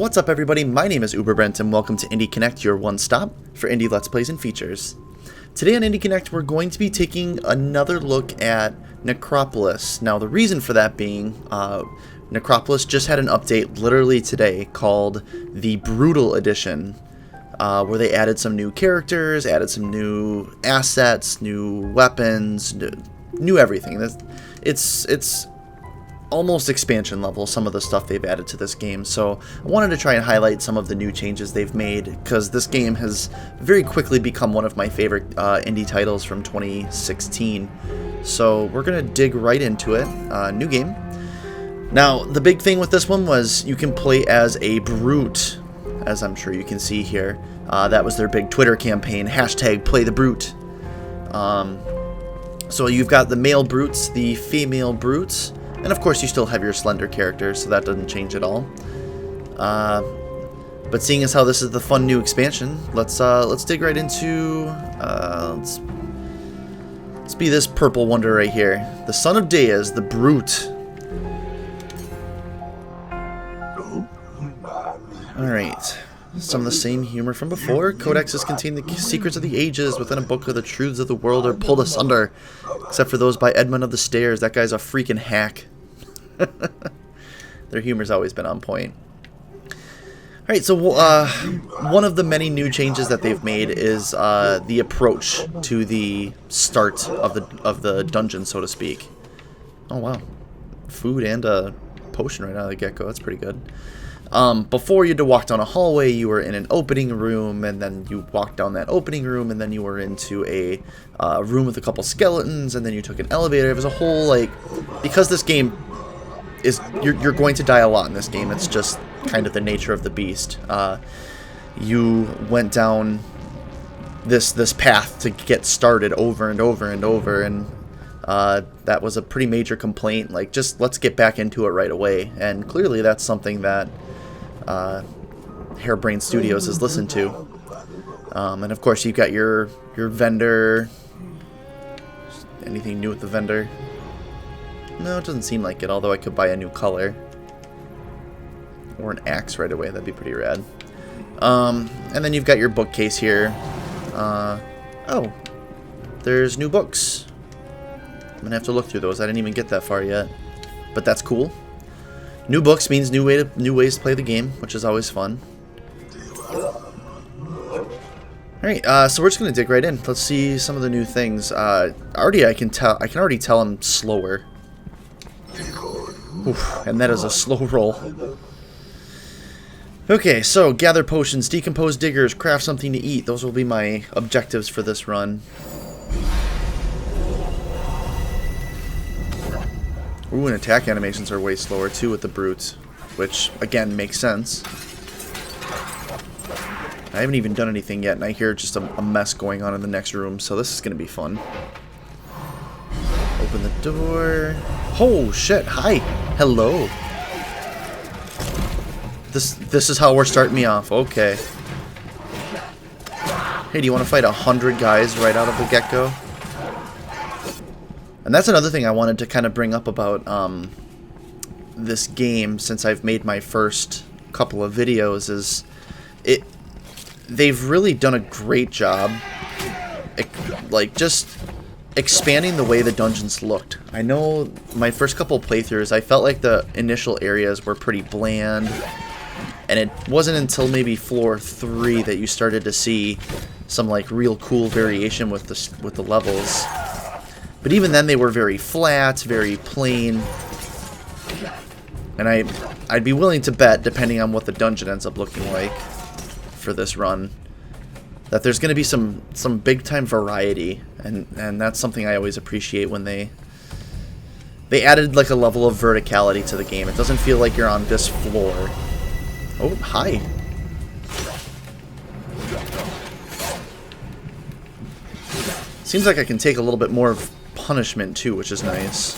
What's up everybody, my name is UberBrent and welcome to Indie Connect, your one stop for indie let's plays and features. Today on Indie Connect we're going to be taking another look at Necropolis. Now the reason for that being, Necropolis just had an update literally today called the Brutal Edition, where they added some new characters, added some new assets, new weapons, new everything. It's almost expansion level, some of the stuff they've added to this game, so I wanted to try and highlight some of the new changes they've made, because this game has very quickly become one of my favorite indie titles from 2016. So we're going to dig right into it. New game. Now, the big thing with this one was you can play as a brute, as I'm sure you can see here. That was their big Twitter campaign, #PlayTheBrute. So you've got the male brutes, the female brutes, and of course you still have your slender characters, so that doesn't change at all. But seeing as how this is the fun new expansion, let's dig right into let's be this purple wonder right here. The Son of Deas, the Brute. Alright. Some of the same humor from before. Codexes contain the secrets of the ages. Within a book of the truths of the world are pulled asunder. Except for those by Edmund of the Stairs. That guy's a freaking hack. Their humor's always been on point. Alright, so one of the many new changes that they've made is the approach to the start of the dungeon, so to speak. Oh wow. Food and a potion right out of the get-go. That's pretty good. Before you had to walk down a hallway, you were in an opening room, and then you walked down that opening room, and then you were into a room with a couple skeletons, and then you took an elevator. It was a whole, like, because this game is, you're going to die a lot in this game. It's just kind of the nature of the beast. You went down this path to get started over and over and over, and that was a pretty major complaint. Like, just let's get back into it right away. And clearly that's something that Harebrained Studios has listened to. And of course you've got your vendor. Anything new with the vendor? No, it doesn't seem like it, although I could buy a new color. Or an axe right away, that'd be pretty rad. And then you've got your bookcase here. Oh, there's new books. I'm gonna have to look through those. I didn't even get that far yet. But that's cool. New books means new ways to play the game, which is always fun. Alright, so we're just gonna dig right in. Let's see some of the new things. I can already tell I'm slower. Oof, and that is a slow roll. Okay, so gather potions, decompose diggers, craft something to eat. Those will be my objectives for this run. Ooh, and attack animations are way slower too with the brutes, which again makes sense. I haven't even done anything yet, and I hear just a mess going on in the next room, so this is going to be fun. Open the door. Oh shit! Hi, hello. This is how we're starting me off. Okay. Hey, do you want to fight 100 guys right out of the get-go? And that's another thing I wanted to kind of bring up about this game, since I've made my first couple of videos, is they've really done a great job, like, just expanding the way the dungeons looked. I know my first couple of playthroughs, I felt like the initial areas were pretty bland, and it wasn't until maybe floor 3 that you started to see some, like, real cool variation with the levels. But even then, they were very flat, very plain. And I'd be willing to bet, depending on what the dungeon ends up looking like for this run, that there's going to be some big-time variety. And that's something I always appreciate when they added, like, a level of verticality to the game. It doesn't feel like you're on this floor. Oh, hi. Seems like I can take a little bit more of punishment too, which is nice.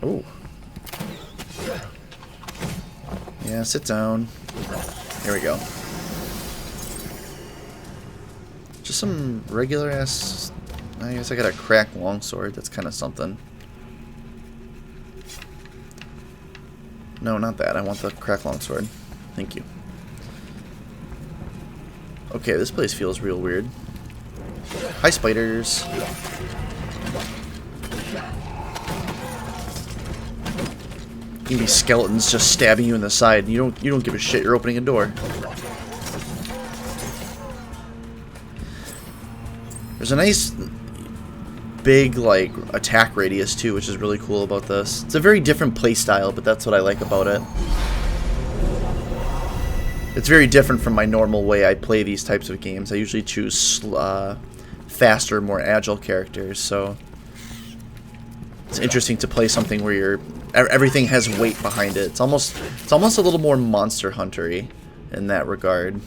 Oh. Yeah, sit down. Here we go. Just some regular ass. I guess I got a cracked longsword. That's kind of something. No, not that. I want the crack longsword. Thank you. Okay, this place feels real weird. Hi, spiders. You can be skeletons just stabbing you in the side. You don't give a shit. You're opening a door. There's a nice big like attack radius too, which is really cool about this. It's a very different play style, but that's what I like about it. It's very different from my normal way I play these types of games. I usually choose faster, more agile characters, so it's interesting to play something where everything has weight behind it. It's almost a little more Monster Hunter-y in that regard.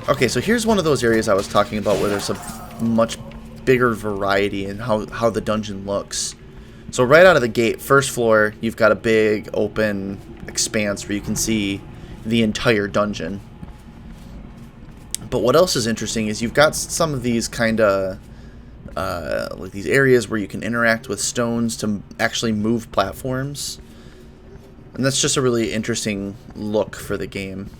Okay, so here's one of those areas I was talking about where there's a much bigger variety in how the dungeon looks. So right out of the gate, first floor, you've got a big open expanse where you can see the entire dungeon. But what else is interesting is you've got some of these kind of like these areas where you can interact with stones to actually move platforms, and that's just a really interesting look for the game.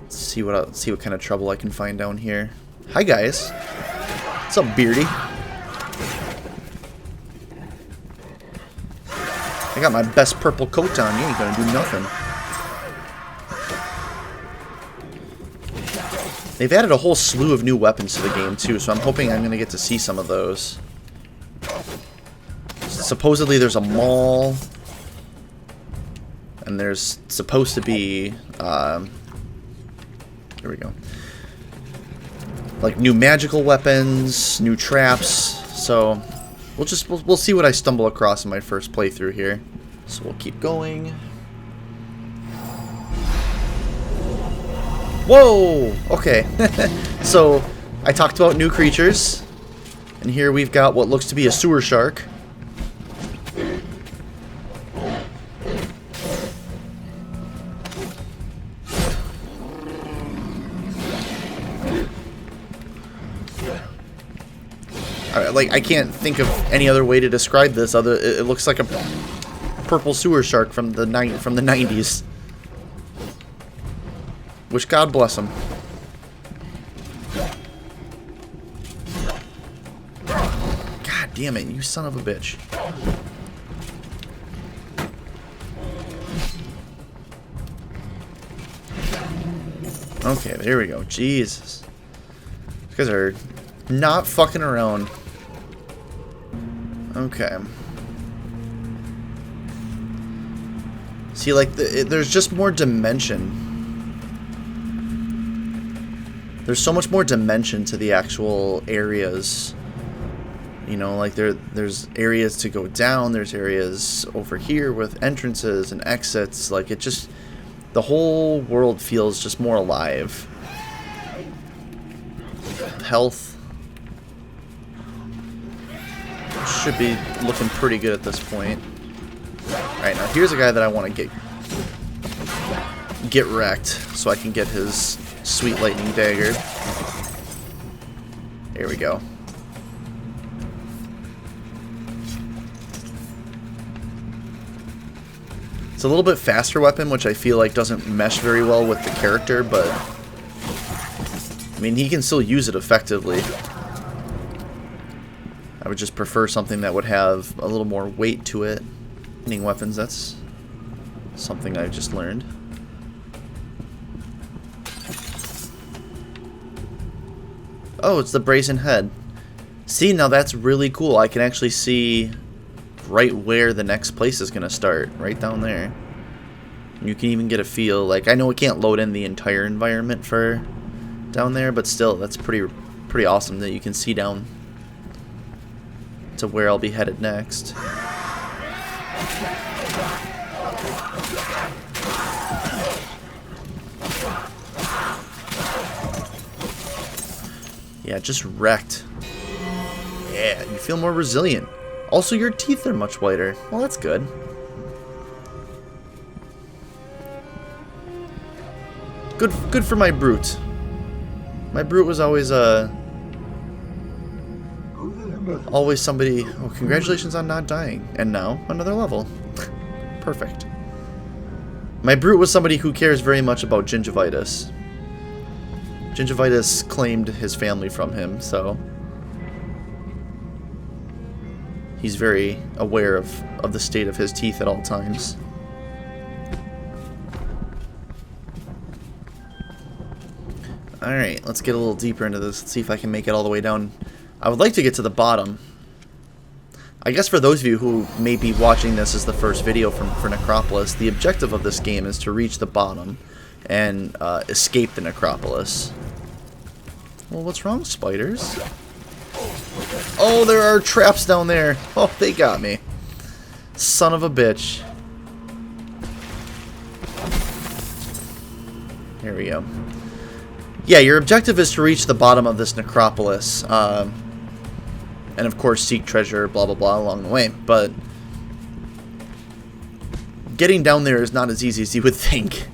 Let's see what kind of trouble I can find down here. Hi guys, what's up, Beardy? I got my best purple coat on. You ain't gonna do nothing. They've added a whole slew of new weapons to the game too, so I'm hoping I'm gonna get to see some of those. Supposedly there's a mall, and there's supposed to be here we go, like new magical weapons, new traps. So we'll see what I stumble across in my first playthrough here. So we'll keep going. Whoa! Okay. So I talked about new creatures, and here we've got what looks to be a sewer shark. Like, I can't think of any other way to describe this other. It looks like a purple sewer shark from the 90s. Which God bless him. God damn it, you son of a bitch. Okay, there we go. Jesus. These guys are not fucking around. Okay. See, like, there's just more dimension. There's so much more dimension to the actual areas. You know, like, there's areas to go down, there's areas over here with entrances and exits. Like, it just, the whole world feels just more alive. Health should be looking pretty good at this point. Alright, now here's a guy that I want to get wrecked so I can get his sweet lightning dagger. There we go. It's a little bit faster weapon, which I feel like doesn't mesh very well with the character, but I mean, he can still use it effectively. I would just prefer something that would have a little more weight to it. Weapons, that's something I've just learned. Oh, it's the brazen head. See, now that's really cool. I can actually see right where the next place is going to start. Right down there. And you can even get a feel. Like, I know it can't load in the entire environment for down there, but still, that's pretty awesome that you can see down to where I'll be headed next. Yeah, just wrecked. Yeah, you feel more resilient. Also, your teeth are much whiter. Well, that's good. Good for my brute. My brute was always Always somebody... Oh, congratulations on not dying. And now, another level. Perfect. My brute was somebody who cares very much about gingivitis. Gingivitis claimed his family from him, so... He's very aware of the state of his teeth at all times. Alright, let's get a little deeper into this. Let's see if I can make it all the way down. I would like to get to the bottom. I guess for those of you who may be watching this as the first video for Necropolis, the objective of this game is to reach the bottom and escape the Necropolis. Well, what's wrong, spiders? Oh, there are traps down there. Oh, they got me. Son of a bitch. There we go. Yeah, your objective is to reach the bottom of this Necropolis. And of course seek treasure, blah blah blah, along the way. But getting down there is not as easy as you would think.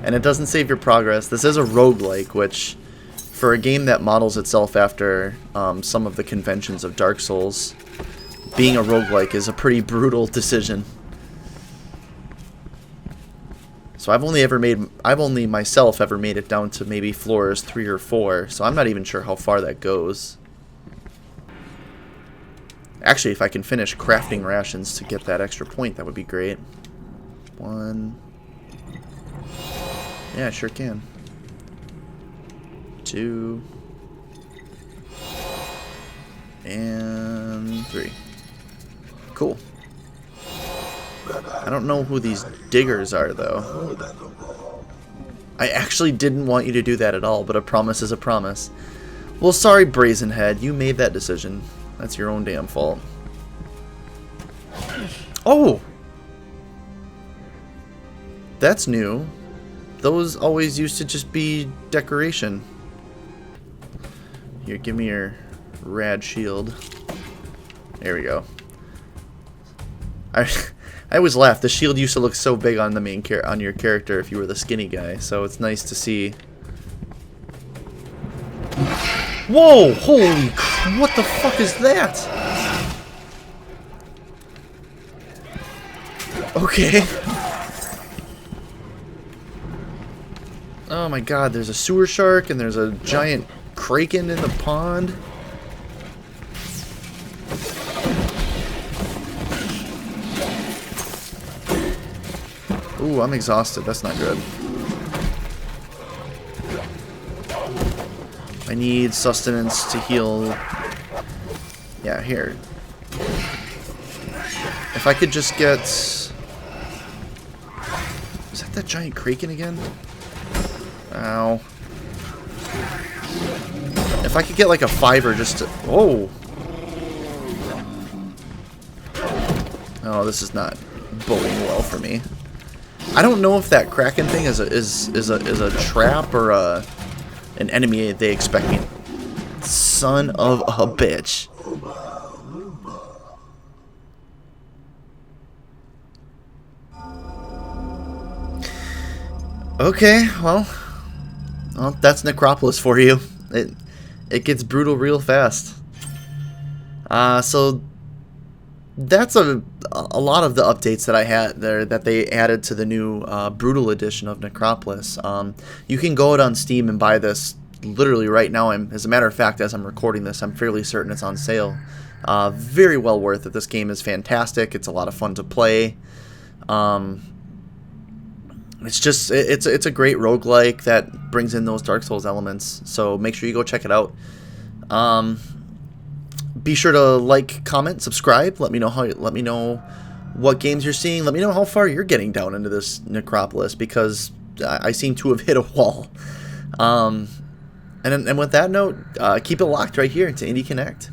And it doesn't save your progress. This is a roguelike, which... for a game that models itself after some of the conventions of Dark Souls, being a roguelike is a pretty brutal decision. So I've only myself ever made it down to maybe floors 3 or 4, so I'm not even sure how far that goes. Actually, if I can finish crafting rations to get that extra point, that would be great. 1. Yeah, I sure can. 2 and 3. Cool. I don't know who these diggers are, though. I actually didn't want you to do that at all, but a promise is a promise. Well, sorry, Brazenhead. You made that decision. That's your own damn fault. Oh! That's new. Those always used to just be decoration. Here, give me your rad shield. There we go. I always laugh. The shield used to look so big on the on your character if you were the skinny guy. So it's nice to see. Whoa! Holy! What the fuck is that? Okay. Oh my god! There's a sewer shark and there's a giant kraken in the pond. Ooh, I'm exhausted. That's not good. I need sustenance to heal. Yeah, here. If I could just get... Is that giant kraken again? Ow. If I could get like a 5 just to... Whoa! Oh, this is not boding well for me. I don't know if that kraken thing is a trap or an enemy they expect me. Son of a bitch. Okay, well, that's Necropolis for you. It gets brutal real fast. So that's a lot of the updates that I had there that they added to the new brutal edition of Necropolis. You can go out on Steam and buy this literally right now. As a matter of fact, as I'm recording this, I'm fairly certain it's on sale. Very well worth it. This game is fantastic. It's a lot of fun to play. It's just it's a great roguelike that brings in those Dark Souls elements. So make sure you go check it out. Be sure to like, comment, subscribe. Let me know what games you're seeing. Let me know how far you're getting down into this Necropolis, because I seem to have hit a wall. And with that note, keep it locked right here to Indie Connect.